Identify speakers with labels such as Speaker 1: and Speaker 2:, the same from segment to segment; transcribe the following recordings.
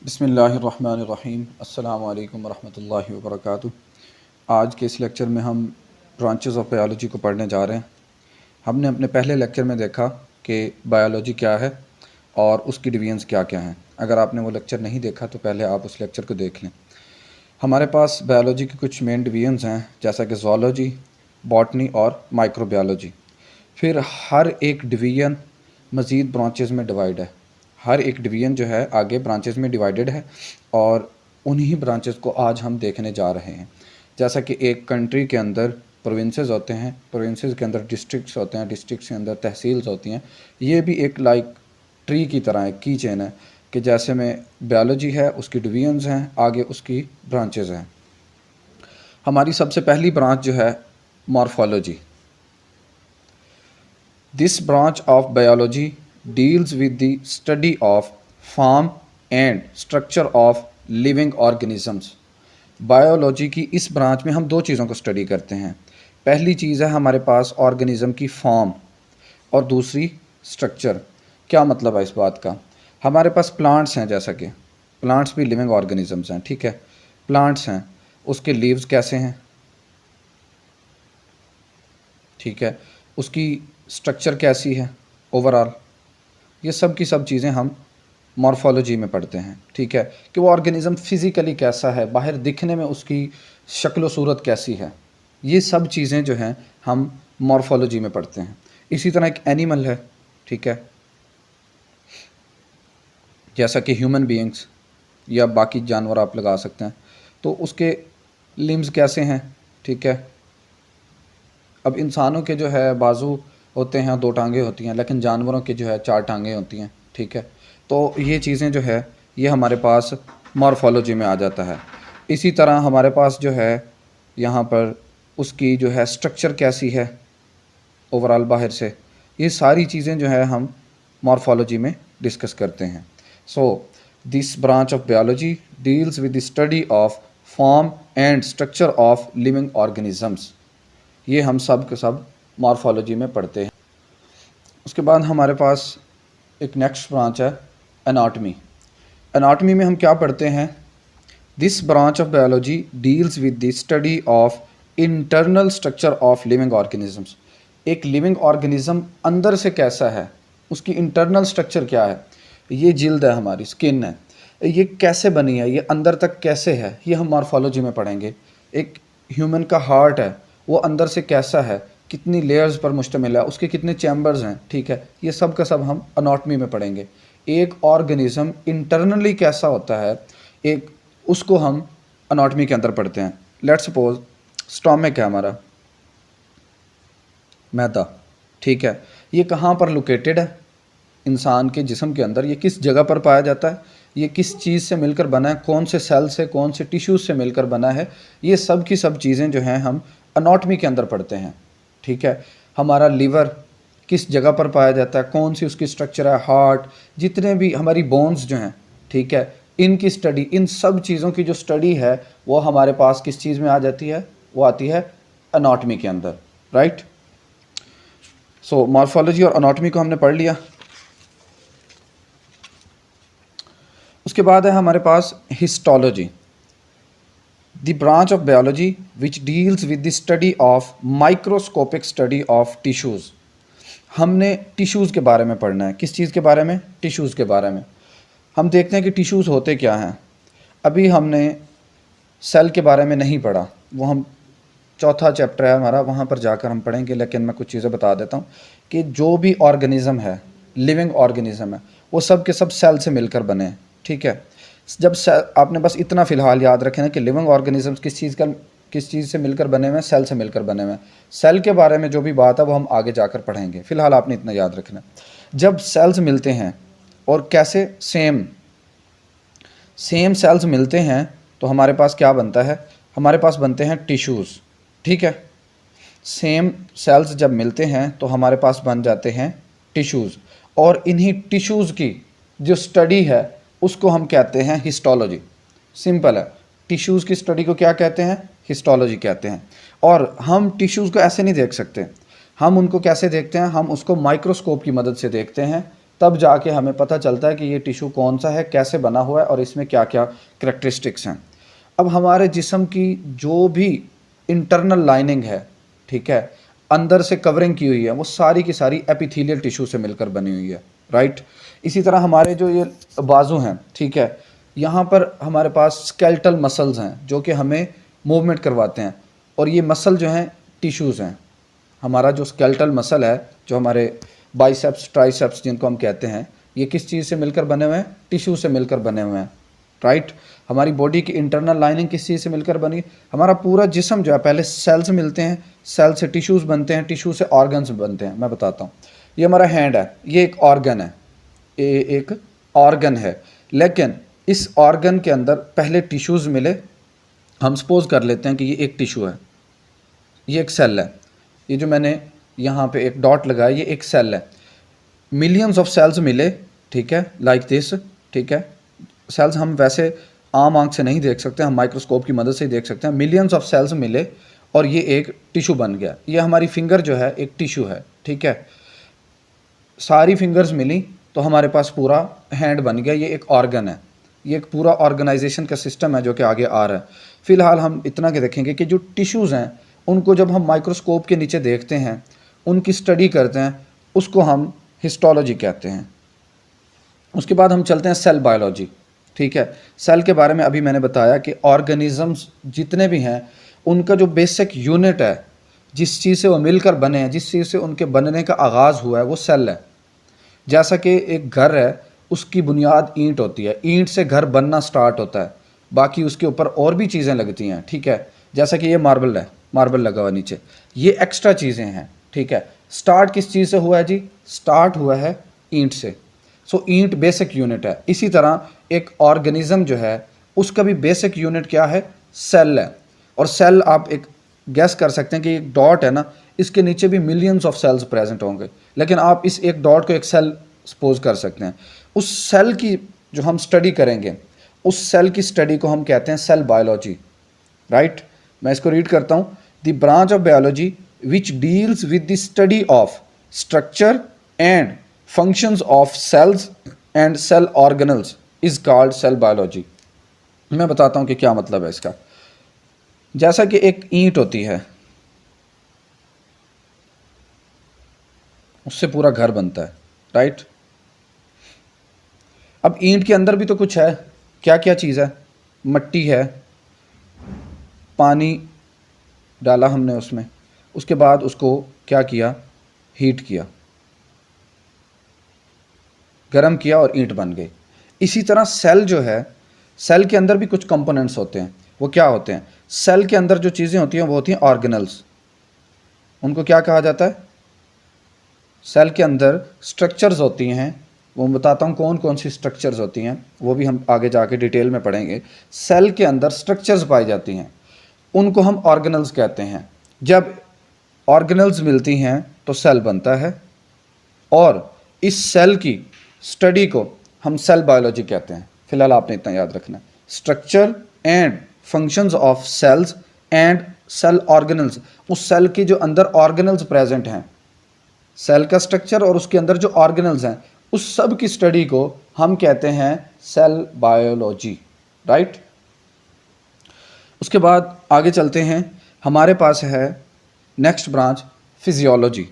Speaker 1: बिस्मिल्लाहिर्रहमानिर्रहीम। अस्सलामु अलैकुम वरहमतुल्लाहि वबरकातुहू। आज के इस लेक्चर में हम ब्रांचेस ऑफ बायोलॉजी को पढ़ने जा रहे हैं। हमने अपने पहले लेक्चर में देखा कि बायोलॉजी क्या है और उसकी डिवीजन्स क्या क्या हैं। अगर आपने वो लेक्चर नहीं देखा तो पहले आप उस लेक्चर को देख लें। हमारे पास बायोलॉजी की कुछ मेन डिवीजन्स हैं, जैसा कि ज़ूलॉजी, बॉटनी और माइक्रोबायोलॉजी। फिर हर एक डिवीज़न मज़ीद ब्रांचेस में डिवाइड है। हर एक डिवीज़न जो है आगे ब्रांचेस में डिवाइडेड है और उन्हीं ब्रांचेस को आज हम देखने जा रहे हैं। जैसा कि एक कंट्री के अंदर प्रोविंसेस होते हैं, प्रोविंसेस के अंदर डिस्ट्रिक्ट्स होते हैं, डिस्ट्रिक्ट्स के अंदर तहसील्स होती हैं। ये भी एक लाइक ट्री की तरह है, की चेन है कि जैसे में बायोलॉजी है उसकी डिवीजन्स हैं, आगे उसकी ब्रांचेस हैं। हमारी सबसे पहली ब्रांच जो है morphology. This branch of biology deals with the study of form and structure of living organisms। Biology की इस ब्रांच में हम दो चीज़ों को स्टडी करते हैं। पहली चीज़ है हमारे पास ऑर्गेनिज़म की फॉर्म और दूसरी स्ट्रक्चर। क्या मतलब है इस बात का? हमारे पास प्लांट्स हैं, जैसा कि प्लांट्स भी लिविंग ऑर्गेनिजम्स हैं, ठीक है। प्लांट्स हैं, उसके लीव्स कैसे हैं, ठीक है, उसकी स्ट्रक्चर कैसी है ओवरऑल, ये सब की सब चीज़ें हम मॉर्फोलॉजी में पढ़ते हैं, ठीक है। कि वो ऑर्गेनिज़म फ़िज़िकली कैसा है, बाहर दिखने में उसकी शक्ल व सूरत कैसी है, ये सब चीज़ें जो हैं हम मॉर्फोलॉजी में पढ़ते हैं। इसी तरह एक एनिमल है, ठीक है, जैसा कि ह्यूमन बीइंग्स या बाकी जानवर आप लगा सकते हैं, तो उसके लिम्स कैसे हैं, ठीक है। अब इंसानों के जो है बाजू होते हैं, दो टांगें होती हैं, लेकिन जानवरों के जो है चार टांगें होती हैं, ठीक है। तो ये चीज़ें जो है ये हमारे पास मॉर्फोलॉजी में आ जाता है। इसी तरह हमारे पास जो है यहाँ पर उसकी जो है स्ट्रक्चर कैसी है ओवरऑल बाहर से, ये सारी चीज़ें जो है हम मॉर्फोलॉजी में डिस्कस करते हैं। So this branch of biology deals with the study of form and structure of living organisms. ये हम सब के सब मॉर्फोलॉजी में पढ़ते हैं। उसके बाद हमारे पास एक नेक्स्ट ब्रांच है एनाटॉमी। एनाटॉमी में हम क्या पढ़ते हैं? This branch of biology deals with the study of internal structure of living organisms. एक लिविंग ऑर्गेनिज्म अंदर से कैसा है, उसकी इंटरनल स्ट्रक्चर क्या है। ये जिल्द है, हमारी स्किन है, ये कैसे बनी है, ये अंदर तक कैसे है, ये हम मॉर्फोलॉजी में पढ़ेंगे। एक ह्यूमन का हार्ट है, वो अंदर से कैसा है, कितनी लेयर्स पर मुश्तमिल है, उसके कितने चैम्बर्स हैं, ठीक है, ये सब का सब हम एनाटॉमी में पढ़ेंगे। एक ऑर्गेनिज्म इंटरनली कैसा होता है, एक उसको हम एनाटॉमी के अंदर पढ़ते हैं। लेट्स सपोज स्टोमक है हमारा, मैदा, ठीक है, ये कहाँ पर लोकेटेड है इंसान के जिस्म के अंदर, ये किस जगह पर पाया जाता है, ये किस चीज़ से मिलकर बना है, कौन से सेल से, कौन से टिश्यूज़ से मिलकर बना है, ये सब की सब चीज़ें जो हैं हम एनाटॉमी के अंदर पढ़ते हैं, ठीक है। हमारा लिवर किस जगह पर पाया जाता है, कौन सी उसकी स्ट्रक्चर है, हार्ट, जितने भी हमारी बोन्स जो हैं, ठीक है, इनकी स्टडी, इन सब चीज़ों की जो स्टडी है वो हमारे पास किस चीज़ में आ जाती है, वो आती है एनाटॉमी के अंदर, राइट। सो मॉर्फोलॉजी और एनाटॉमी को हमने पढ़ लिया। उसके बाद है हमारे पास histology, the branch of biology which deals with the study of microscopic study of tissues. हमने टिश्यूज़ के बारे में पढ़ना है। किस चीज़ के बारे में? टिश्यूज़ के बारे में। हम देखते हैं कि टिश्यूज़ होते क्या हैं। अभी हमने सेल के बारे में नहीं पढ़ा, वो हम चौथा चैप्टर है हमारा, वहाँ पर जाकर हम पढ़ेंगे, लेकिन मैं कुछ चीज़ें बता देता हूँ कि जो भी ऑर्गेनिज़म है, लिविंग ऑर्गेनिज़म है, वो सब के सब सेल से मिलकर बने हैं, ठीक है। जब आपने बस इतना फ़िलहाल याद रखना कि लिविंग ऑर्गेनिजम्स किस चीज़ से मिलकर बने हुए हैं, सेल से मिलकर बने हुए हैं। सेल के बारे में जो भी बात है वो हम आगे जाकर पढ़ेंगे, फ़िलहाल आपने इतना याद रखना। जब सेल्स मिलते हैं और कैसे सेम सेल्स मिलते हैं तो हमारे पास क्या बनता है, हमारे पास बनते हैं टिश्यूज़, ठीक है। सेम सेल्स जब मिलते हैं तो हमारे पास बन जाते हैं टिश्यूज़, और इन्हीं टिश्यूज़ की जो स्टडी है उसको हम कहते हैं हिस्टोलॉजी। सिंपल है, टिश्यूज़ की स्टडी को क्या कहते हैं? हिस्टोलॉजी कहते हैं। और हम टिश्यूज़ को ऐसे नहीं देख सकते, हम उनको कैसे देखते हैं? हम उसको माइक्रोस्कोप की मदद से देखते हैं। तब जाके हमें पता चलता है कि ये टिश्यू कौन सा है, कैसे बना हुआ है और इसमें क्या क्या करेक्टरिस्टिक्स हैं। अब हमारे जिस्म की जो भी इंटरनल लाइनिंग है, ठीक है, अंदर से कवरिंग की हुई है, वो सारी की सारी एपिथेलियल टिश्यू से मिलकर बनी हुई है, राइट। इसी तरह हमारे जो ये बाजू हैं, ठीक है, यहाँ पर हमारे पास स्केलेटल मसल्स हैं जो कि हमें मूवमेंट करवाते हैं, और ये मसल जो हैं टिश्यूज़ हैं। हमारा जो स्केलेटल मसल है, जो हमारे बाइसेप्स ट्राइसेप्स जिनको हम कहते हैं, ये किस चीज़ से मिलकर बने हुए हैं? टिश्यू से मिलकर बने हुए हैं, राइट। हमारी बॉडी की इंटरनल लाइनिंग किस चीज़ से मिलकर बनी? हमारा पूरा जिस्म जो है, पहले सेल्स मिलते हैं, सेल से टिश्यूज़ बनते हैं, टिश्यू से ऑर्गन्स बनते हैं। मैं बताता हूँ, ये हमारा हैंड है, ये एक ऑर्गन है, ये एक ऑर्गन है, लेकिन इस ऑर्गन के अंदर पहले टिश्यूज़ मिले। हम सपोज कर लेते हैं कि ये एक टिश्यू है, ये एक सेल है, ये जो मैंने यहाँ पे एक डॉट लगाया, ये एक सेल है। मिलियंस ऑफ सेल्स मिले, ठीक है, लाइक दिस, ठीक है। सेल्स हम वैसे आम आंख से नहीं देख सकते, हम माइक्रोस्कोप की मदद से ही देख सकते हैं। मिलियंस ऑफ सेल्स मिले और ये एक टिश्यू बन गया। ये हमारी फिंगर जो है एक टिश्यू है, ठीक है। सारी फिंगर्स मिली तो हमारे पास पूरा हैंड बन गया, ये एक ऑर्गन है। ये एक पूरा ऑर्गेनाइजेशन का सिस्टम है जो कि आगे आ रहा है। फ़िलहाल हम इतना के देखेंगे कि जो टिश्यूज़ हैं उनको जब हम माइक्रोस्कोप के नीचे देखते हैं, उनकी स्टडी करते हैं, उसको हम हिस्टोलॉजी कहते हैं। उसके बाद हम चलते हैं सेल बायोलॉजी, ठीक है। सेल के बारे में अभी मैंने बताया कि ऑर्गेनिज़म्स जितने भी हैं उनका जो बेसिक यूनिट है, जिस चीज़ से वो मिलकर बने हैं, जिस चीज़ से उनके बनने का आगाज़ हुआ है, वो सेल है। जैसा कि एक घर है, उसकी बुनियाद ईंट होती है, ईंट से घर बनना स्टार्ट होता है, बाकी उसके ऊपर और भी चीज़ें लगती हैं, ठीक है। जैसा कि ये मार्बल है, मार्बल लगा हुआ नीचे, ये एक्स्ट्रा चीज़ें हैं, ठीक है। स्टार्ट किस चीज़ से हुआ है जी? स्टार्ट हुआ है ईंट से। सो ईंट बेसिक यूनिट है। इसी तरह एक ऑर्गेनिज्म जो है उसका भी बेसिक यूनिट क्या है? सेल है। और सेल आप एक गैस कर सकते हैं कि एक डॉट है ना, इसके नीचे भी मिलियंस ऑफ सेल्स प्रेजेंट होंगे, लेकिन आप इस एक डॉट को एक सेल सपोज कर सकते हैं। उस सेल की जो हम स्टडी करेंगे, उस सेल की स्टडी को हम कहते हैं सेल बायोलॉजी, राइट। मैं इसको रीड करता हूँ। The branch of biology which deals with the study of structure and functions of cells and cell organelles is called cell biology. मैं बताता हूँ कि क्या मतलब है इसका। जैसा कि एक ईंट होती है, उससे पूरा घर बनता है, राइट। अब ईंट के अंदर भी तो कुछ है, क्या क्या चीज़ है? मट्टी है, पानी डाला हमने उसमें, उसके बाद उसको क्या किया? हीट किया, गर्म किया और ईंट बन गई। इसी तरह सेल जो है, सेल के अंदर भी कुछ कंपोनेंट्स होते हैं। वो क्या होते हैं? सेल के अंदर जो चीज़ें होती हैं वो होती हैं ऑर्गेनल्स। उनको क्या कहा जाता है? सेल के अंदर स्ट्रक्चर्स होती हैं, वो बताता हूँ कौन कौन सी स्ट्रक्चर्स होती हैं, वो भी हम आगे जाके डिटेल में पढ़ेंगे। सेल के अंदर स्ट्रक्चर्स पाई जाती हैं, उनको हम ऑर्गेनल्स कहते हैं। जब ऑर्गेनल्स मिलती हैं तो सेल बनता है, और इस सेल की स्टडी को हम सेल बायोलॉजी कहते हैं। फिलहाल आपने इतना याद रखना है, structure and functions of cells and cell organelles. उस सेल के जो अंदर ऑर्गेनल्स प्रेजेंट हैं, सेल का स्ट्रक्चर और उसके अंदर जो ऑर्गेनल्स हैं, उस सब की स्टडी को हम कहते हैं सेल बायोलॉजी, राइट। उसके बाद आगे चलते हैं, हमारे पास है नेक्स्ट ब्रांच फिजियोलॉजी।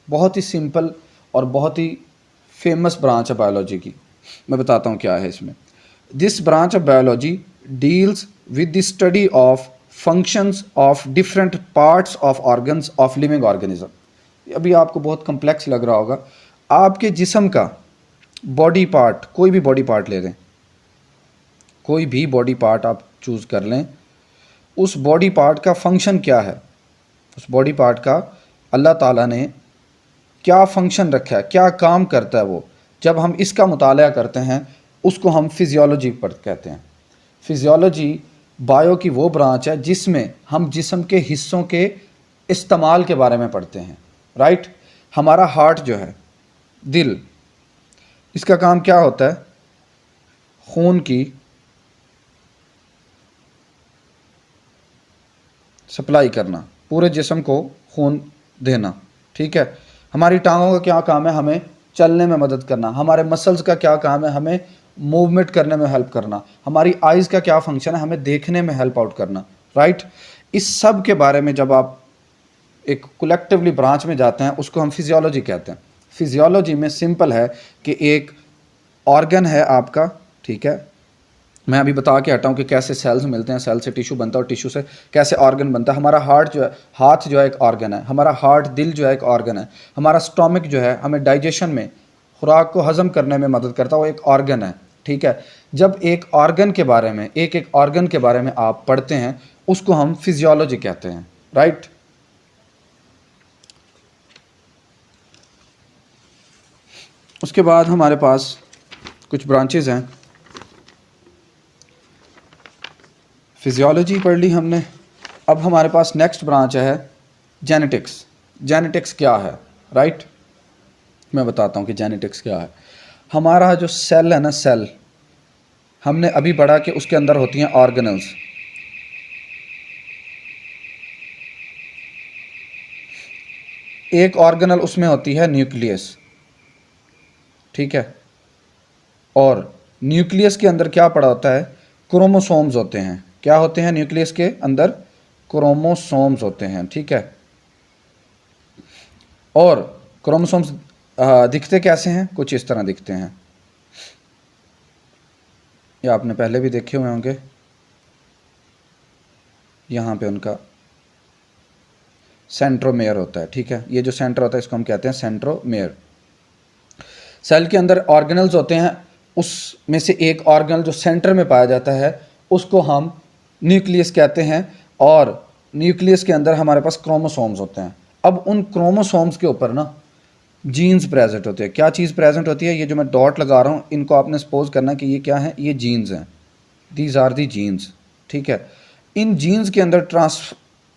Speaker 1: बहुत ही सिंपल और बहुत ही फेमस ब्रांच है बायोलॉजी की। मैं बताता हूँ क्या है इसमें। This branch of biology deals with the study of functions of different parts of organs of living organism. अभी आपको बहुत कम्प्लेक्स लग रहा होगा। आपके जिस्म का बॉडी पार्ट, कोई भी बॉडी पार्ट ले लें, कोई भी बॉडी पार्ट आप चूज़ कर लें, उस बॉडी पार्ट का फंक्शन क्या है, उस बॉडी पार्ट का अल्लाह ताला ने क्या फंक्शन रखा है, क्या काम करता है वो, जब हम इसका मुताला करते हैं उसको हम फिजियोलॉजी पर कहते हैं। फिजियोलॉजी बायो की वो ब्रांच है जिसमें हम जिस्म के हिस्सों के इस्तेमाल के बारे में पढ़ते हैं, राइट। हमारा हार्ट जो है, दिल, इसका काम क्या होता है? खून की सप्लाई करना, पूरे जिस्म को खून देना, ठीक है। हमारी टांगों का क्या काम है? हमें चलने में मदद करना, हमारे मसल्स का क्या काम है, हमें मूवमेंट करने में हेल्प करना, हमारी आइज़ का क्या फंक्शन है, हमें देखने में हेल्प आउट करना, राइट। इस सब के बारे में जब आप एक कलेक्टिवली ब्रांच में जाते हैं उसको हम फिजियोलॉजी कहते हैं। फिजियोलॉजी में सिंपल है कि एक ऑर्गन है आपका, ठीक है, मैं अभी बता के हटा हूँ कि कैसे सेल्स मिलते हैं, सेल से टिश्यू बनता है और टिश्यू से कैसे ऑर्गन बनता है। हमारा हार्ट जो है, हाथ जो है एक ऑर्गन है, हमारा हार्ट दिल जो है एक ऑर्गन है, हमारा स्टोमक जो है हमें डाइजेशन में खुराक को हजम करने में मदद करता है, वो एक ऑर्गन है, ठीक है। जब एक ऑर्गन के बारे में, एक ऑर्गन के बारे में आप पढ़ते हैं उसको हम फिजियोलॉजी कहते हैं, राइट। उसके बाद हमारे पास कुछ ब्रांचेज हैं। फिजियोलॉजी पढ़ ली हमने, अब हमारे पास नेक्स्ट ब्रांच है जेनेटिक्स। जेनेटिक्स क्या है, राइट, मैं बताता हूँ कि जेनेटिक्स क्या है। हमारा जो सेल है ना, सेल हमने अभी पढ़ा कि उसके अंदर होती हैं ऑर्गेनल्स। एक ऑर्गेनल उसमें होती है न्यूक्लियस, ठीक है, और न्यूक्लियस के अंदर क्या पड़ा होता है, क्रोमोसोम्स होते हैं। क्या होते हैं न्यूक्लियस के अंदर, क्रोमोसोम्स होते हैं, ठीक है। और क्रोमोसोम्स दिखते कैसे हैं, कुछ इस तरह दिखते हैं, ये आपने पहले भी देखे हुए होंगे। यहाँ पे उनका सेंट्रोमेयर होता है, ठीक है, ये जो सेंटर होता है इसको हम कहते हैं सेंट्रोमेयर। सेल के अंदर ऑर्गेनल्स होते हैं, उसमें से एक ऑर्गेनल जो सेंटर में पाया जाता है उसको हम न्यूक्लियस कहते हैं, और न्यूक्लियस के अंदर हमारे पास क्रोमोसोम्स होते हैं। अब उन क्रोमोसोम्स के ऊपर ना जीन्स प्रेजेंट होते हैं। क्या चीज़ प्रेजेंट होती है, ये जो मैं डॉट लगा रहा हूँ इनको आपने सपोज करना कि ये क्या है, ये जीन्स हैं, दीज आर दी जीन्स, ठीक है। इन जीन्स के अंदर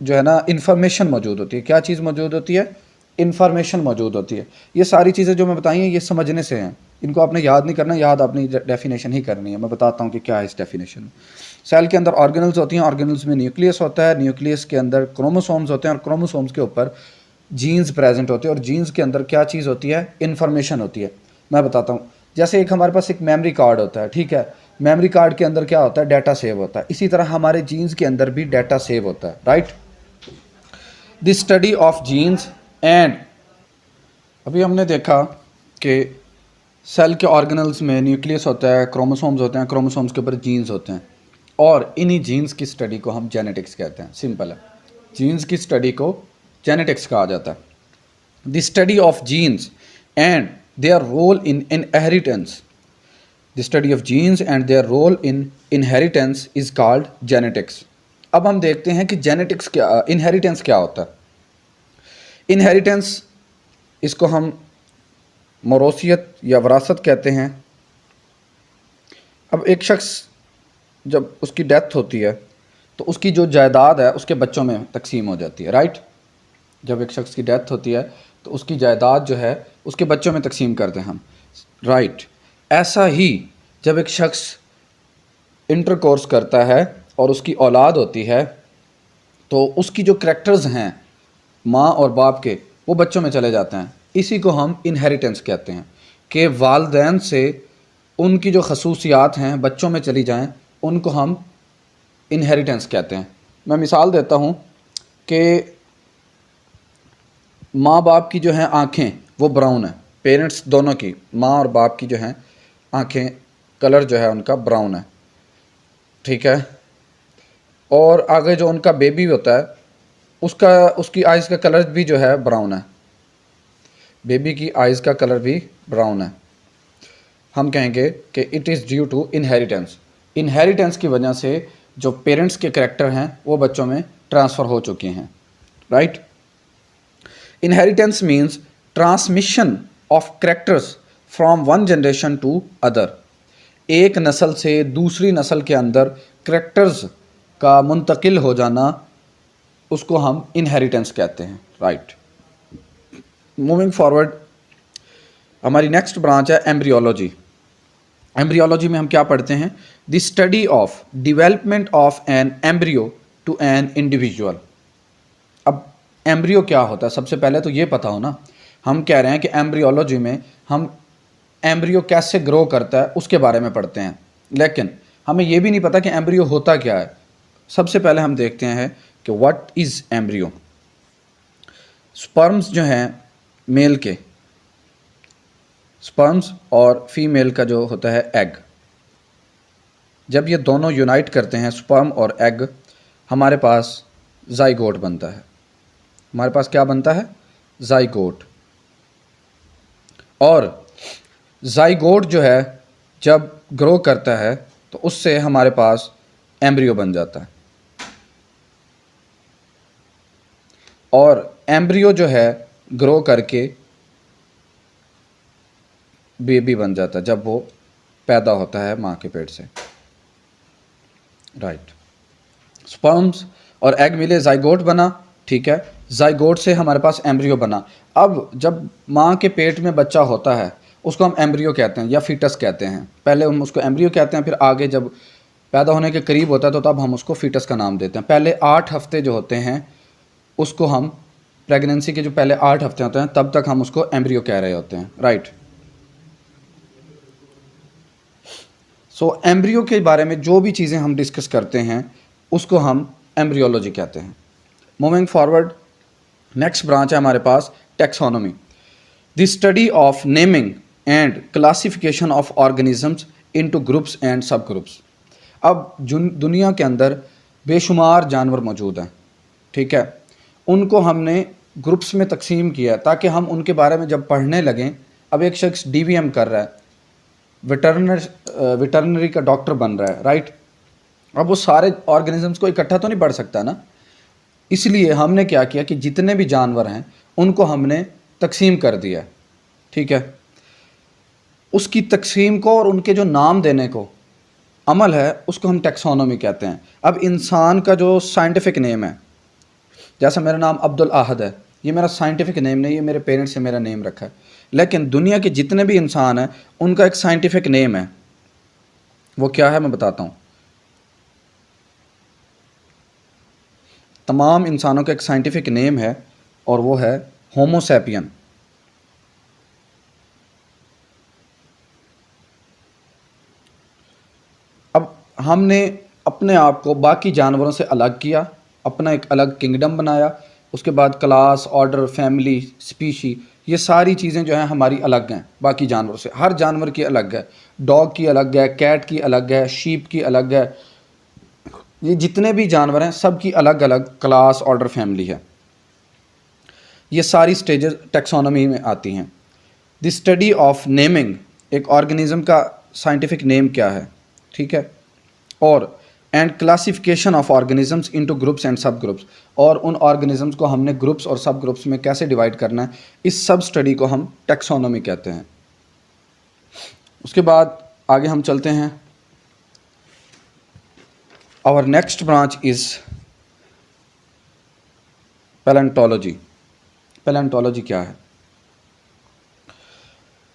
Speaker 1: जो है ना इंफॉर्मेशन मौजूद होती है। क्या चीज़ मौजूद होती है, इंफॉर्मेशन मौजूद होती है। ये सारी चीज़ें जो मैं बताई हैं ये समझने से हैं, इनको आपने याद नहीं करना, याद आपने डेफिनेशन ही करनी है। मैं बताता हूँ कि क्या है इस डेफिनेशन में। सेल के अंदर ऑर्गेनल्स होती हैं, ऑर्गेनल्स में न्यूक्लियस होता है, न्यूक्लियस के अंदर क्रोमोसोम्स होते हैं और क्रोमोसोम्स के ऊपर जीन्स प्रेजेंट होते हैं, और जीन्स के अंदर क्या चीज़ होती है, इन्फॉर्मेशन होती है। मैं बताता हूँ, जैसे एक हमारे पास एक मेमोरी कार्ड होता है, ठीक है, मेमोरी कार्ड के अंदर क्या होता है, डाटा सेव होता है। इसी तरह हमारे जीन्स के अंदर भी डाटा सेव होता है, right. The study of genes and, अभी हमने देखा कि सेल के ऑर्गेनल्स में न्यूक्लियस होता है, क्रोमोसोम्स होते हैं, क्रोमोसोम्स के ऊपर जीन्स होते हैं, और इन्हीं जीन्स की स्टडी को हम जेनेटिक्स कहते हैं। सिंपल है, जीन्स की स्टडी को जेनेटिक्स कहा जाता है। The study of genes and their role in inheritance, the study of genes and their role in inheritance is called genetics. अब हम देखते हैं कि जेनेटिक्स क्या, इनहेरिटेंस क्या होता है। इनहेरिटेंस, इसको हम मौरूसियत या विरासत कहते हैं। अब एक शख्स जब उसकी डेथ होती है तो उसकी जो जायदाद है उसके बच्चों में तकसीम हो जाती है, राइट। जब एक शख्स की डेथ होती है तो उसकी जायदाद जो है उसके बच्चों में तकसीम करते हैं हम, राइट। ऐसा ही जब एक शख्स इंटरकोर्स करता है और उसकी औलाद होती है तो उसकी जो करैक्टर्स हैं माँ और बाप के, वो बच्चों में चले जाते हैं। इसी को हम इनहेरिटेंस कहते हैं कि वालिदैन से उनकी जो खसूसियात हैं बच्चों में चली जाएं, उनको हम इनहेरिटेंस कहते हैं। मैं मिसाल देता हूँ कि माँ बाप की जो हैं आँखें वो ब्राउन है, पेरेंट्स दोनों की, माँ और बाप की जो हैं आँखें, कलर जो है उनका ब्राउन है, ठीक है। और आगे जो उनका बेबी होता है उसकी आइज़ का कलर भी जो है ब्राउन है, बेबी की आइज़ का कलर भी ब्राउन है। हम कहेंगे कि it is due to inheritance. Inheritance की वजह से जो पेरेंट्स के करैक्टर हैं वो बच्चों में ट्रांसफ़र हो चुके हैं, right. Inheritance means transmission of characters from one generation to other. एक नस्ल से दूसरी नस्ल के अंदर करैक्टर्स का मुंतकिल हो जाना, उसको हम इनहेरिटेंस कहते हैं, राइट। मूविंग फॉरवर्ड, हमारी नेक्स्ट ब्रांच है एम्ब्रियोलॉजी। एम्ब्रियोलॉजी में हम क्या पढ़ते हैं, the study of development of an embryo to an individual. अब एम्ब्रियो क्या होता है, सबसे पहले तो ये पता हो ना, हम कह रहे हैं कि एम्ब्रियोलॉजी में हम एम्ब्रियो कैसे ग्रो करता है उसके बारे में पढ़ते हैं, लेकिन हमें ये भी नहीं पता कि एम्ब्रियो होता क्या है। सबसे पहले हम देखते हैं कि व्हाट इज़ एम्ब्रियो। स्पर्म्स जो हैं मेल के, स्पर्म्स और फीमेल का जो होता है एग, जब ये दोनों यूनाइट करते हैं स्पर्म और एग, हमारे पास जाइगोट बनता है। हमारे पास क्या बनता है? जाइगोट। और जाइगोट जो है जब ग्रो करता है तो उससे हमारे पास एम्ब्रियो बन जाता है। और एम्ब्रियो जो है ग्रो करके बेबी बन जाता है जब वो पैदा होता है माँ के पेट से। राइट। स्पर्म्स और एग मिले, जाइगोट बना, ठीक है। जाइगोट से हमारे पास एम्ब्रियो बना। अब जब माँ के पेट में बच्चा होता है उसको हम एम्ब्रियो कहते हैं या फीटस कहते हैं। पहले हम उसको एम्ब्रियो कहते हैं, फिर आगे जब पैदा होने के करीब होता है तो तब हम उसको फीटस का नाम देते हैं। पहले 8 हफ्ते जो होते हैं उसको हम, प्रेगनेंसी के जो पहले 8 हफ्ते होते हैं तब तक हम उसको एम्ब्रियो कह रहे होते हैं। राइट। सो एम्ब्रियो के बारे में जो भी चीज़ें हम डिस्कस करते हैं उसको हम एम्ब्रियोलॉजी कहते हैं। मूविंग फॉरवर्ड, नेक्स्ट ब्रांच है हमारे पास taxonomy, the study of naming and classification of organisms into groups and sub groups. अब दुनिया के अंदर बेशुमार जानवर मौजूद हैं, ठीक है। उनको हमने ग्रुप्स में तकसीम किया ताकि हम उनके बारे में जब पढ़ने लगें, अब एक शख्स डीवीएम कर रहा है, वेटरनरी का डॉक्टर बन रहा है, राइट। अब वो सारे ऑर्गेनिजम्स को इकट्ठा तो नहीं पढ़ सकता ना, इसलिए हमने क्या किया कि जितने भी जानवर हैं उनको हमने तकसीम कर दिया, ठीक है। उसकी तकसीम को और उनके जो नाम देने को अमल है उसको हम टैक्सोनॉमी कहते हैं। अब इंसान का जो साइंटिफिक नेम है, जैसा मेरा नाम अब्दुल आहद है, ये मेरा साइंटिफिक नेम नहीं है, मेरे पेरेंट्स ने मेरा नेम रखा है। लेकिन दुनिया के जितने भी इंसान हैं उनका एक साइंटिफिक नेम है। वो क्या है मैं बताता हूँ। तमाम इंसानों का एक साइंटिफिक नेम है और वो है होमो सैपियन। अब हमने अपने आप को बाकी जानवरों से अलग किया, अपना एक अलग किंगडम बनाया। उसके बाद क्लास, ऑर्डर, फैमिली, स्पीशी, ये सारी चीज़ें जो हैं हमारी अलग हैं बाकी जानवरों से। हर जानवर की अलग है, डॉग की अलग है, कैट की अलग है, शीप की अलग है। ये जितने भी जानवर हैं सब की अलग अलग क्लास, ऑर्डर, फैमिली है। ये सारी स्टेजेस टैक्सोनॉमी में आती हैं। द स्टडी ऑफ नेमिंग, एक ऑर्गेनिज्म का साइंटिफिक नेम क्या है, ठीक है। और and classification of organisms into groups and sub groups, और उन ऑर्गेनिजम्स को हमने ग्रुप्स और सब ग्रुप्स में कैसे डिवाइड करना है, इस सब स्टडी को हम टैक्सोनॉमी कहते हैं। उसके बाद आगे हम चलते हैं। Our next branch is palaeontology. Palaeontology क्या है?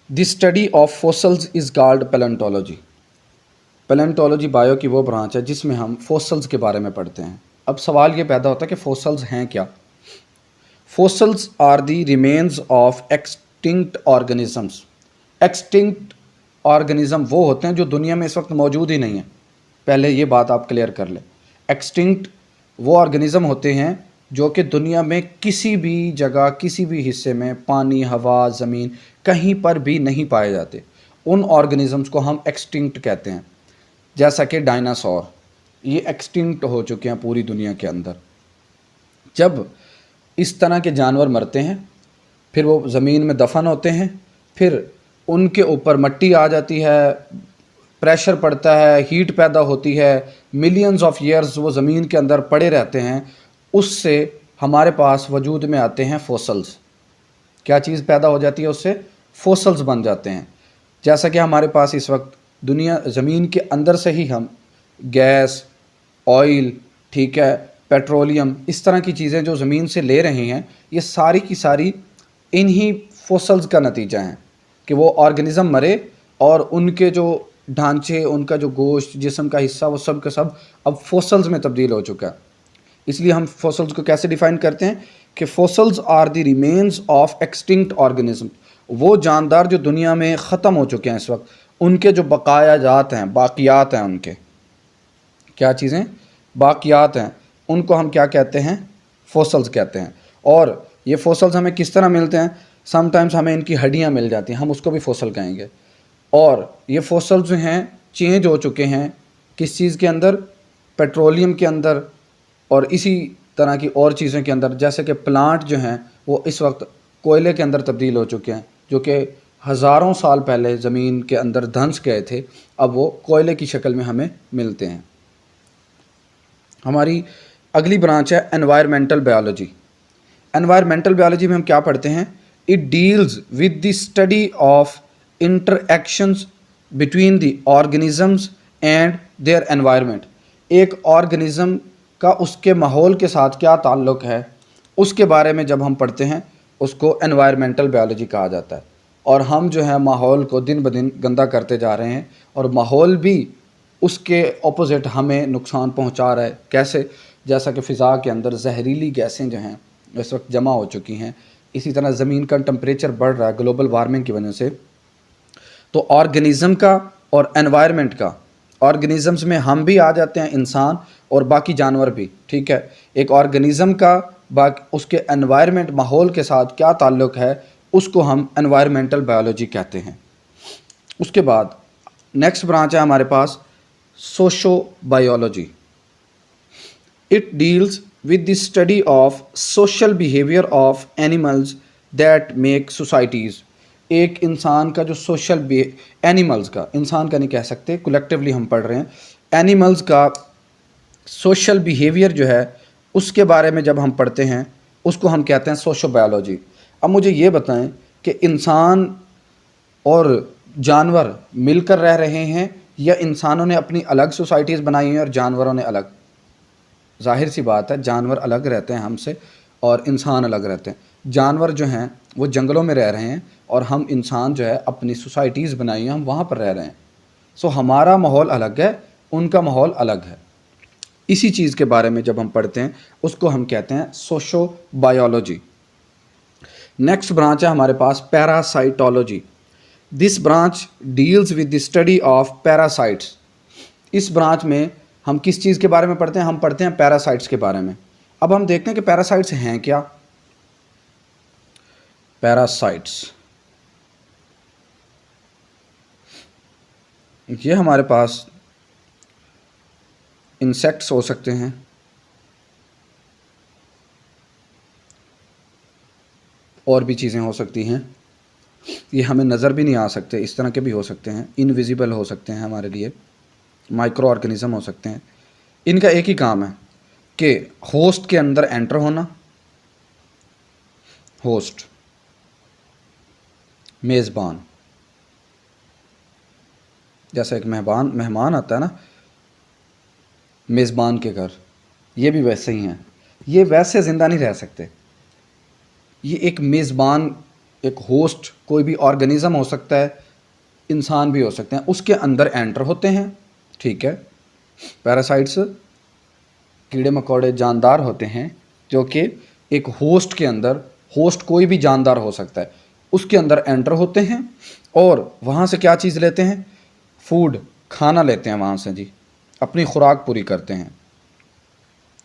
Speaker 1: The study of fossils is called palaeontology. Palaeontology bio की वो ब्रांच है जिसमें हम फॉसल्स के बारे में पढ़ते हैं। अब सवाल ये पैदा होता है कि फॉसल्स हैं क्या? Fossils are the remains of extinct organisms. Extinct organism वो होते हैं जो दुनिया में इस वक्त मौजूद ही नहीं है। पहले ये बात आप क्लियर कर लें। एक्सटिंक्ट वो ऑर्गेनिज्म होते हैं जो कि दुनिया में किसी भी जगह, किसी भी हिस्से में, पानी, हवा, ज़मीन, कहीं पर भी नहीं पाए जाते। उन ऑर्गेनिजम्स को हम एक्सटिंक्ट कहते हैं। जैसा कि डायनासोर, ये एक्सटिंक्ट हो चुके हैं पूरी दुनिया के अंदर। जब इस तरह के जानवर मरते हैं फिर वो ज़मीन में दफन होते हैं, फिर उनके ऊपर मिट्टी आ जाती है, प्रेशर पड़ता है, हीट पैदा होती है, मिलियंस ऑफ ईयर्स वो ज़मीन के अंदर पड़े रहते हैं। उससे हमारे पास वजूद में आते हैं फॉसल्स। क्या चीज़ पैदा हो जाती है उससे? फॉसल्स बन जाते हैं। जैसा कि हमारे पास इस वक्त दुनिया ज़मीन के अंदर से ही हम गैस, ऑयल, ठीक है, पेट्रोलियम, इस तरह की चीज़ें जो ज़मीन से ले रहे हैं, ये सारी की सारी इन्हीं फॉसल्स का नतीजा है कि वो ऑर्गेनिज़म मरे और उनके जो ढांचे, उनका जो गोश्त, जिस्म का हिस्सा, वो सब का सब अब फॉसल्स में तब्दील हो चुका है। इसलिए हम फॉसल्स को कैसे डिफाइन करते हैं कि fossils are the remains of extinct organism, वो जानदार जो दुनिया में ख़त्म हो चुके हैं इस वक्त, उनके जो बकाया जात हैं, बाकियात हैं, उनके क्या चीज़ें बाकियात हैं, उनको हम क्या कहते हैं, फॉसल्स कहते हैं। और ये फॉसल्स हमें किस तरह मिलते हैं, समटाइम्स हमें इनकी हड्डियाँ मिल जाती हैं, हम उसको भी फॉसल कहेंगे। और ये फॉसल्स जो हैं चेंज हो चुके हैं किस चीज़ के अंदर, पेट्रोलियम के अंदर और इसी तरह की और चीज़ों के अंदर, जैसे कि प्लांट जो हैं वो इस वक्त कोयले के अंदर तब्दील हो चुके हैं, जो कि हज़ारों साल पहले ज़मीन के अंदर धंस गए थे, अब वो कोयले की शक्ल में हमें मिलते हैं। हमारी अगली ब्रांच है एनवायरमेंटल बायोलॉजी। एनवायरमेंटल बायोलॉजी में हम क्या पढ़ते हैं, it deals with the study of interactions between the organisms and their environment. एक ऑर्गेनिज्म का उसके माहौल के साथ क्या ताल्लुक़ है, उसके बारे में जब हम पढ़ते हैं उसको एनवायरमेंटल बायोलॉजी कहा जाता है। और हम जो है माहौल को दिन ब दिन गंदा करते जा रहे हैं और माहौल भी उसके ऑपोजिट हमें नुकसान पहुंचा रहा है। कैसे, जैसा कि फ़िज़ा के अंदर जहरीली गैसें जो हैं इस वक्त जमा हो चुकी हैं, इसी तरह ज़मीन का टेम्परेचर बढ़ रहा है ग्लोबल वार्मिंग की वजह से। तो ऑर्गेनिज़म का और एनवायरनमेंट का, ऑर्गेनिज़म्स में हम भी आ जाते हैं, इंसान और बाकी जानवर भी, ठीक है। एक ऑर्गेनिज़म का उसके एनवायरनमेंट माहौल के साथ क्या ताल्लुक़ है, उसको हम एनवायरमेंटल बायोलॉजी कहते हैं। उसके बाद नेक्स्ट ब्रांच है हमारे पास sociobiology. It deals with the study of social behaviour of animals that make societies. एक इंसान का जो सोशल एनिमल्स का, इंसान का नहीं कह सकते, कलेक्टिवली हम पढ़ रहे हैं, एनिमल्स का सोशल बिहेवियर जो है उसके बारे में जब हम पढ़ते हैं उसको हम कहते हैं सोशो बायोलॉजी। अब मुझे ये बताएं कि इंसान और जानवर मिलकर रह रहे हैं या इंसानों ने अपनी अलग सोसाइटीज़ बनाई हैं और जानवरों ने अलग। जाहिर सी बात है, जानवर अलग रहते हैं हमसे और इंसान अलग रहते हैं। जानवर जो हैं वो जंगलों में रह रहे हैं और हम इंसान जो है अपनी सोसाइटीज़ बनाई हैं, हम वहाँ पर रह रहे हैं। सो हमारा माहौल अलग है, उनका माहौल अलग है। इसी चीज़ के बारे में जब हम पढ़ते हैं उसको हम कहते हैं सोशो बायोलॉजी। नेक्स्ट ब्रांच है हमारे पास parasitology. This branch deals with the study of parasites. इस ब्रांच में हम किस चीज़ के बारे में पढ़ते हैं, हम पढ़ते हैं पैरासाइट्स के बारे में। अब हम देखते हैं कि पैरासाइट्स हैं क्या। पैरासाइट्स ये हमारे पास इंसेक्ट्स हो सकते हैं, और भी चीज़ें हो सकती हैं, ये हमें नज़र भी नहीं आ सकते, इस तरह के भी हो सकते हैं, इनविजिबल हो सकते हैं हमारे लिए, माइक्रो ऑर्गेनिज़म हो सकते हैं। इनका एक ही काम है कि होस्ट के अंदर एंटर होना, होस्ट मेज़बान, जैसा एक मेहमान आता है ना मेज़बान के घर, ये भी वैसे ही हैं। ये वैसे ज़िंदा नहीं रह सकते, ये एक मेज़बान, एक होस्ट, कोई भी ऑर्गेनिज़म हो सकता है, इंसान भी हो सकते हैं, उसके अंदर एंटर होते हैं, ठीक है। पैरासाइट्स कीड़े मकोड़े जानदार होते हैं जो कि एक होस्ट के अंदर, होस्ट कोई भी जानदार हो सकता है, उसके अंदर एंटर होते हैं और वहाँ से क्या चीज़ लेते हैं, फूड, खाना लेते हैं वहाँ से जी, अपनी खुराक पूरी करते हैं।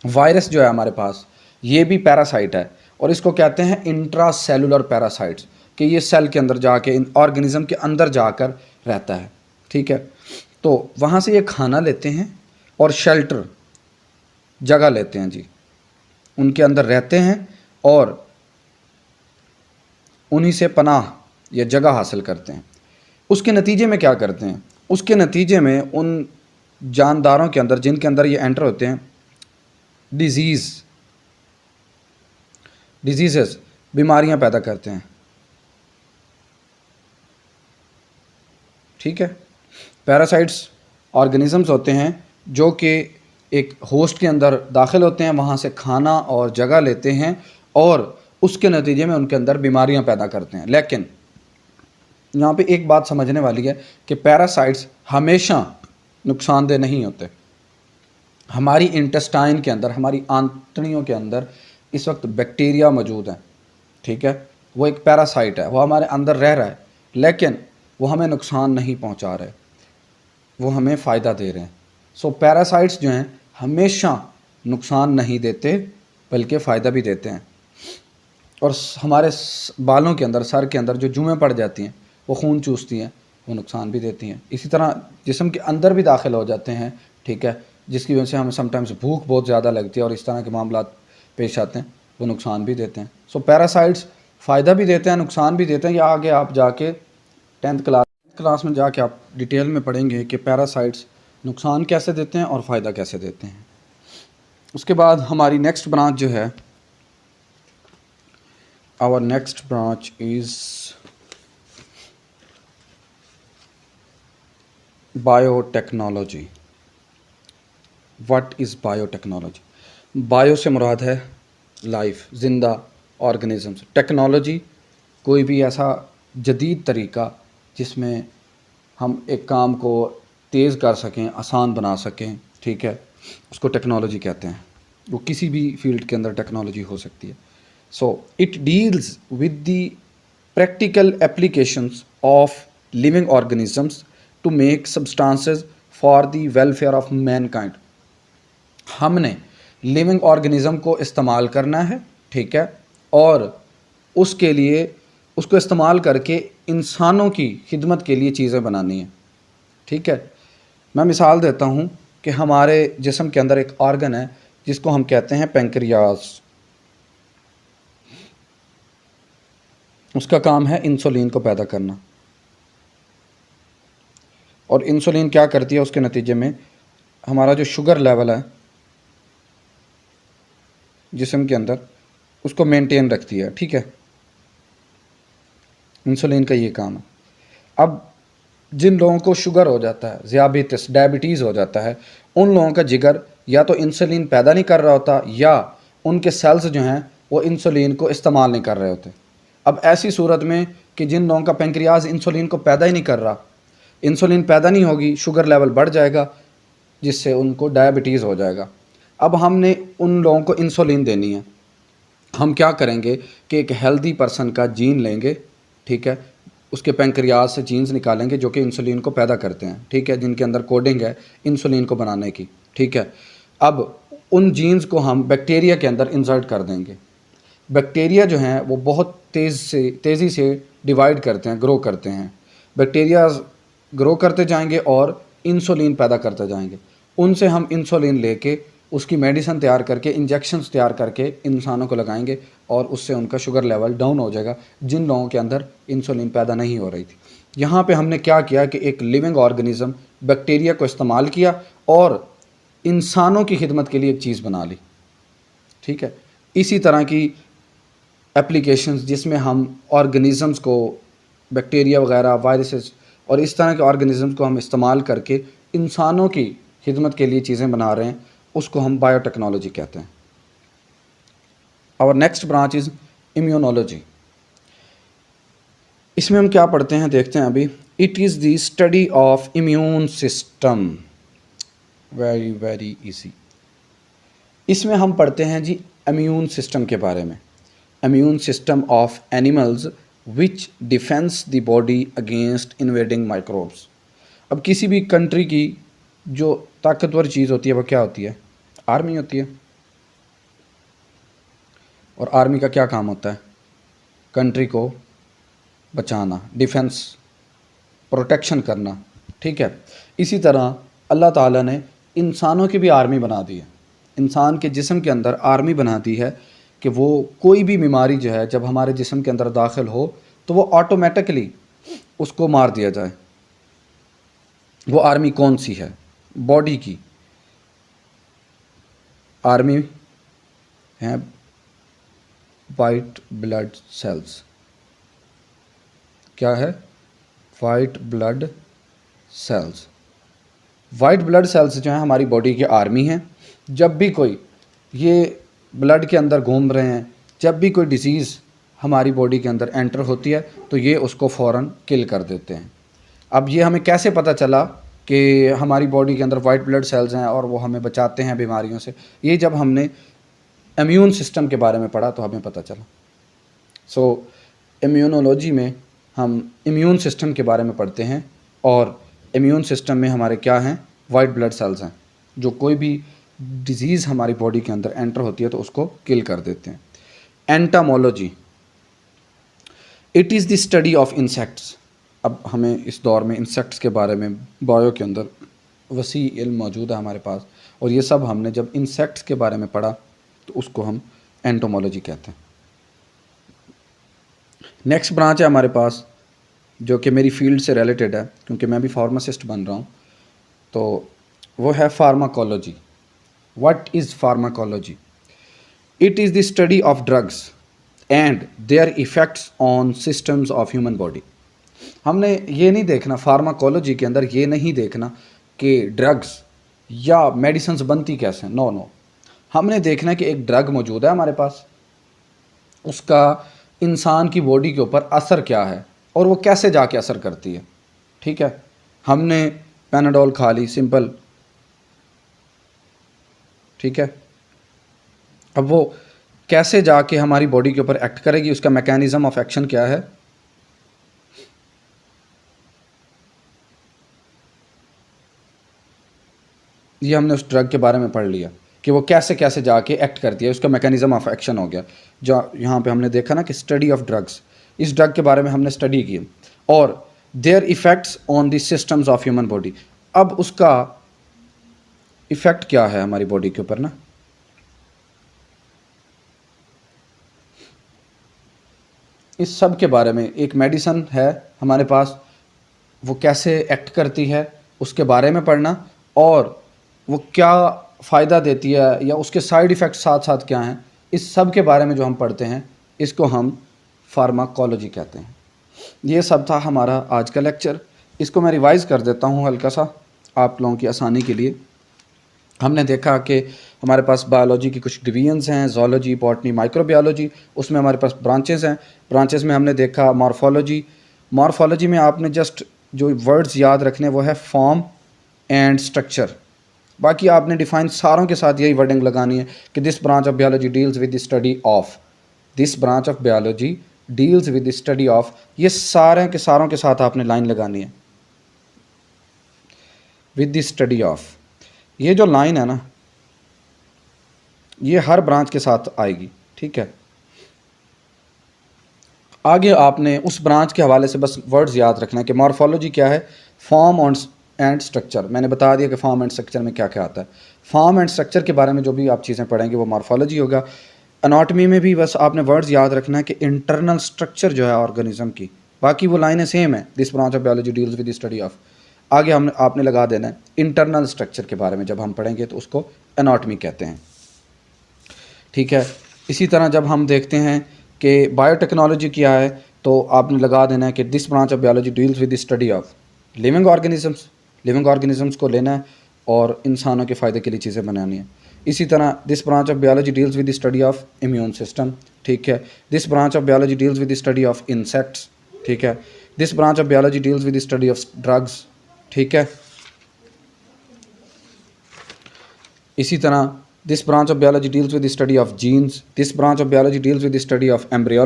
Speaker 1: वायरस जो है हमारे पास, ये भी पैरासाइट है और इसको कहते हैं इंट्रा सेलुलर पैरासाइट्स, कि ये सेल के अंदर जाके, इन ऑर्गेनिज़म के अंदर जाकर रहता है, ठीक है। तो वहाँ से ये खाना लेते हैं और शेल्टर, जगह लेते हैं जी, उनके अंदर रहते हैं और उन्हीं से पनाह या जगह हासिल करते हैं। उसके नतीजे में क्या करते हैं, उसके नतीजे में उन जानदारों के अंदर जिनके अंदर ये एंटर होते हैं, डिजीज़ बीमारियां पैदा करते हैं, ठीक है। पैरासाइट्स ऑर्गेनिजम्स होते हैं जो कि एक होस्ट के अंदर दाखिल होते हैं, वहाँ से खाना और जगह लेते हैं और उसके नतीजे में उनके अंदर बीमारियां पैदा करते हैं। लेकिन यहाँ पे एक बात समझने वाली है कि पैरासाइट्स हमेशा नुकसानदेह नहीं होते। हमारी इंटेस्टाइन के अंदर, हमारी आंतड़ियों के अंदर इस वक्त बैक्टीरिया मौजूद है, ठीक है। वो एक पैरासाइट है, वो हमारे अंदर रह रहा है, लेकिन वो हमें नुकसान नहीं पहुंचा रहे, वो हमें फ़ायदा दे रहे हैं। सो पैरासाइट्स जो हैं हमेशा नुकसान नहीं देते बल्कि फ़ायदा भी देते हैं। और हमारे बालों के अंदर, सर के अंदर जो जुएँ पड़ जाती हैं, वो खून चूसती हैं, वो नुकसान भी देती हैं। इसी तरह जिस्म के अंदर भी दाखिल हो जाते हैं, ठीक है, जिसकी वजह से हमें समटाइम्स भूख बहुत ज़्यादा लगती है और इस तरह के मामला पेश आते हैं, वो नुकसान भी देते हैं। सो पैरासाइट्स फ़ायदा भी देते हैं, नुकसान भी देते हैं। या आगे आप जाके 10th क्लास में जाके आप डिटेल में पढ़ेंगे कि पैरासाइट्स नुकसान कैसे देते हैं और फ़ायदा कैसे देते हैं। उसके बाद हमारी नेक्स्ट ब्रांच जो है, our next branch is biotechnology. What is biotechnology? Bio से मुराद है लाइफ, ज़िंदा ऑर्गेनिज़म्स। टेक्नोलॉजी कोई भी ऐसा जदीद तरीका जिसमें हम एक काम को तेज़ कर सकें, आसान बना सकें, ठीक है, उसको टेक्नोलॉजी कहते हैं। वो किसी भी फील्ड के अंदर टेक्नोलॉजी हो सकती है। So it deals with the practical applications of living organisms to make substances for the welfare of mankind. हमने लिविंग ऑर्गेनिज़म को इस्तेमाल करना है, ठीक है, और उसके लिए उसको इस्तेमाल करके इंसानों की खिदमत के लिए चीज़ें बनानी है, ठीक है। मैं मिसाल देता हूँ कि हमारे जिस्म के अंदर एक ऑर्गन है जिसको हम कहते हैं पेंक्रियाज। उसका काम है इंसुलिन को पैदा करना, और इंसुलिन क्या करती है, उसके नतीजे में हमारा जो शुगर लेवल है जिस्म के अंदर, उसको मेंटेन रखती है, ठीक है। इंसुलिन का ये काम है। अब जिन लोगों को शुगर हो जाता है, ज़ियाबितिस, डायबिटीज़ हो जाता है, उन लोगों का जिगर या तो इंसुलिन पैदा नहीं कर रहा होता या उनके सेल्स जो हैं वो इंसुलिन को इस्तेमाल नहीं कर रहे होते। अब ऐसी सूरत में कि जिन लोगों का पेंक्रियाज इंसुलिन को पैदा ही नहीं कर रहा, इंसुलिन पैदा नहीं होगी, शुगर लेवल बढ़ जाएगा, जिससे उनको डायबिटीज़ हो जाएगा। अब हमने उन लोगों को इंसुलिन देनी है। हम क्या करेंगे कि एक हेल्दी पर्सन का जीन लेंगे, ठीक है, उसके पेंक्रियाज से जीन्स निकालेंगे जो कि इंसुलिन को पैदा करते हैं, ठीक है, जिनके अंदर कोडिंग है इंसुलिन को बनाने की, ठीक है। अब उन जीन्स को हम बैक्टीरिया के अंदर इंसर्ट कर देंगे। बैक्टीरिया जो हैं वो बहुत तेज़ी से डिवाइड करते हैं, ग्रो करते हैं। बैक्टीरिया ग्रो करते जाएंगे और इंसुलिन पैदा करते जाएंगे। उनसे हम इंसुलिन लेके उसकी मेडिसिन तैयार करके, इंजेक्शंस तैयार करके इंसानों को लगाएंगे और उससे उनका शुगर लेवल डाउन हो जाएगा, जिन लोगों के अंदर इंसुलिन पैदा नहीं हो रही थी। यहाँ पे हमने क्या किया कि एक लिविंग ऑर्गेनिज़म बैक्टीरिया को इस्तेमाल किया और इंसानों की खिदमत के लिए एक चीज़ बना ली, ठीक है। इसी तरह की एप्लीकेशंस जिसमें हम ऑर्गेनिज़म्स को, बैक्टीरिया वगैरह, वायरसेस और इस तरह के ऑर्गेनिज़म्स को हम इस्तेमाल करके इंसानों की खिदमत के लिए चीज़ें बना रहे हैं, उसको हम बायोटेक्नोलॉजी कहते हैं। Our next branch is immunology. इसमें हम क्या पढ़ते हैं देखते हैं अभी। It is the study of immune system. Very very easy. इसमें हम पढ़ते हैं जी इम्यून सिस्टम के बारे में। Immune system of animals which defence the body against invading microbes. अब किसी भी कंट्री की जो ताकतवर चीज़ होती है वो क्या होती है? आर्मी होती है। और आर्मी का क्या काम होता है? कंट्री को बचाना, डिफेंस, प्रोटेक्शन करना, ठीक है। इसी तरह अल्लाह ताला ने इंसानों की भी आर्मी बना दी है। इंसान के जिस्म के अंदर आर्मी बना दी है कि वो कोई भी बीमारी जो है जब हमारे जिस्म के अंदर दाखिल हो तो वो ऑटोमेटिकली उसको मार दिया जाए। वो आर्मी कौन सी है? बॉडी की आर्मी है वाइट ब्लड सेल्स। क्या है? White blood cells. White blood cells जो हैं हमारी बॉडी की आर्मी हैं। जब भी कोई ये ब्लड के अंदर घूम रहे हैं, जब भी कोई डिसीज़ हमारी बॉडी के अंदर एंटर होती है तो ये उसको फ़ौरन किल कर देते हैं। अब ये हमें कैसे पता चला कि हमारी बॉडी के अंदर वाइट ब्लड सेल्स हैं और वो हमें बचाते हैं बीमारियों से। ये जब हमने इम्यून सिस्टम के बारे में पढ़ा तो हमें पता चला। सो इम्यूनोलॉजी में हम इम्यून सिस्टम के बारे में पढ़ते हैं और इम्यून सिस्टम में हमारे क्या हैं, वाइट ब्लड सेल्स हैं जो कोई भी डिजीज़ हमारी बॉडी के अंदर एंटर होती है तो उसको किल कर देते हैं। एंटामोलॉजी, it is the study of insects. अब हमें इस दौर में इंसेक्ट्स के बारे में बायो के अंदर वसी इल्म मौजूद है हमारे पास, और ये सब हमने जब इंसेक्ट्स के बारे में पढ़ा तो उसको हम एंटोमोलॉजी कहते हैं। नेक्स्ट ब्रांच है हमारे पास जो कि मेरी फील्ड से रिलेटेड है, क्योंकि मैं भी फार्मासिस्ट बन रहा हूँ, तो वो है pharmacology. What is pharmacology? It is the study of drugs and their effects on systems of human body. हमने ये नहीं देखना, फार्माकोलॉजी के अंदर ये नहीं देखना कि ड्रग्स या मेडिसिन्स बनती कैसे, नो नो। हमने देखना है कि एक ड्रग मौजूद है हमारे पास, उसका इंसान की बॉडी के ऊपर असर क्या है और वो कैसे जाके असर करती है। ठीक है, हमने पैनाडोल खा ली सिंपल, ठीक है, अब वो कैसे जाके हमारी बॉडी के ऊपर एक्ट करेगी, उसका मैकेनिज्म ऑफ एक्शन क्या है। ये हमने उस ड्रग के बारे में पढ़ लिया कि वो कैसे कैसे जाके एक्ट करती है, उसका मैकेनिज्म ऑफ एक्शन हो गया। जो यहाँ पे हमने देखा ना कि स्टडी ऑफ ड्रग्स, इस ड्रग के बारे में हमने स्टडी की, और their effects on the systems of human body. अब उसका इफ़ेक्ट क्या है हमारी बॉडी के ऊपर ना, इस सब के बारे में। एक मेडिसन है हमारे पास, वो कैसे एक्ट करती है उसके बारे में पढ़ना, और वो क्या फ़ायदा देती है या उसके साइड इफ़ेक्ट साथ साथ क्या हैं, इस सब के बारे में जो हम पढ़ते हैं इसको हम फार्माकोलॉजी कहते हैं। ये सब था हमारा आज का लेक्चर। इसको मैं रिवाइज़ कर देता हूँ हल्का सा आप लोगों की आसानी के लिए। हमने देखा कि हमारे पास बायोलॉजी की कुछ डिवीजन्स हैं, ज़ूलॉजी, बॉटनी, माइक्रोबायोलॉजी, उसमें हमारे पास ब्रांचेस हैं। ब्रांचेस में हमने देखा मॉर्फोलॉजी। मॉर्फोलॉजी में आपने जस्ट जो वर्ड्स याद रखने वो है फॉर्म एंड स्ट्रक्चर। बाकी आपने डिफाइन सारों के साथ यही वर्डिंग लगानी है कि this branch of biology deals with the study of, this branch of biology deals with the study of. ये सारे के सारों के साथ आपने लाइन लगानी है, विद द स्टडी ऑफ। ये जो लाइन है ना, ये हर ब्रांच के साथ आएगी, ठीक है। आगे आपने उस ब्रांच के हवाले से बस वर्ड्स याद रखना है कि मॉर्फोलॉजी क्या है, फॉर्म एंड स्ट्रक्चर। मैंने बता दिया कि फॉर्म एंड स्ट्रक्चर में क्या क्या आता है। फॉर्म एंड स्ट्रक्चर के बारे में जो भी आप चीज़ें पढ़ेंगे वो मॉर्फोलॉजी होगा। एनाटॉमी में भी बस आपने वर्ड्स याद रखना है कि इंटरनल स्ट्रक्चर जो है ऑर्गेनिज्म की, बाकी वो लाइनें सेम है, this branch of biology deals with the study of. आगे हमने आपने लगा देना है इंटरनल स्ट्रक्चर के बारे में, जब हम पढ़ेंगे तो उसको एनाटॉमी कहते हैं, ठीक है। इसी तरह जब हम देखते हैं कि बायोटेक्नोलॉजी क्या है तो आपने लगा देना है कि this branch of biology deals with the study of living organisms. Living organisms को लेना है और इंसानों के फ़ायदे के लिए चीज़ें बनानी है। इसी तरह this branch of biology deals with the study of immune system, ठीक है। This branch of biology deals with the study of insects, ठीक है। This branch of biology deals with the study of drugs, ठीक है। इसी तरह this branch of biology deals with the study of genes. This branch of biology deals with the study of embryo.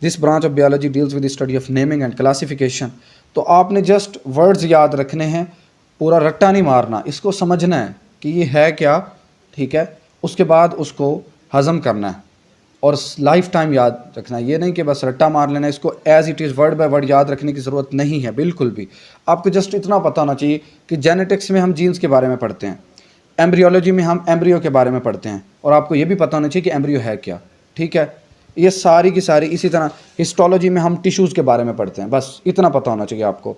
Speaker 1: This branch of biology deals with the study of naming and classification. तो आपने just words याद रखने हैं, पूरा रट्टा नहीं मारना, इसको समझना है कि ये है क्या, ठीक है। उसके बाद उसको हज़म करना है और लाइफ टाइम याद रखना है। ये नहीं कि बस रट्टा मार लेना, इसको as it is word by word याद रखने की ज़रूरत नहीं है बिल्कुल भी। आपको जस्ट इतना पता होना चाहिए कि जेनेटिक्स में हम जीन्स के बारे में पढ़ते हैं, एम्ब्रियोलॉजी में हम एम्ब्रियो के बारे में पढ़ते हैं, और आपको ये भी पता होना चाहिए कि एम्ब्रियो है क्या, ठीक है। ये सारी की सारी। इसी तरह हिस्टोलॉजी में हम टिश्यूज़ के बारे में पढ़ते हैं, बस इतना पता होना चाहिए आपको।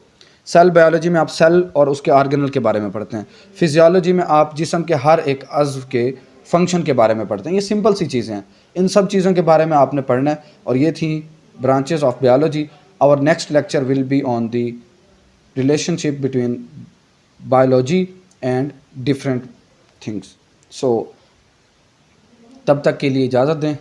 Speaker 1: सेल बायोलॉजी में आप सेल और उसके ऑर्गेनल के बारे में पढ़ते हैं। फिजियोलॉजी में आप जिस्म के हर एक अज़्व के फंक्शन के बारे में पढ़ते हैं। ये सिंपल सी चीज़ें हैं, इन सब चीज़ों के बारे में आपने पढ़ना है। और ये थी branches of biology. Our next lecture will be on the relationship between biology and different things. So तब तक के लिए इजाज़त दें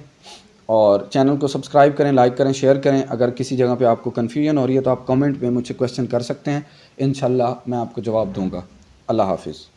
Speaker 1: और चैनल को सब्सक्राइब करें, लाइक करें, शेयर करें। अगर किसी जगह पे आपको कन्फ्यूजन हो रही है तो आप कमेंट में मुझसे क्वेश्चन कर सकते हैं, इंशाल्लाह मैं आपको जवाब दूँगा। अल्लाह हाफ़िज़।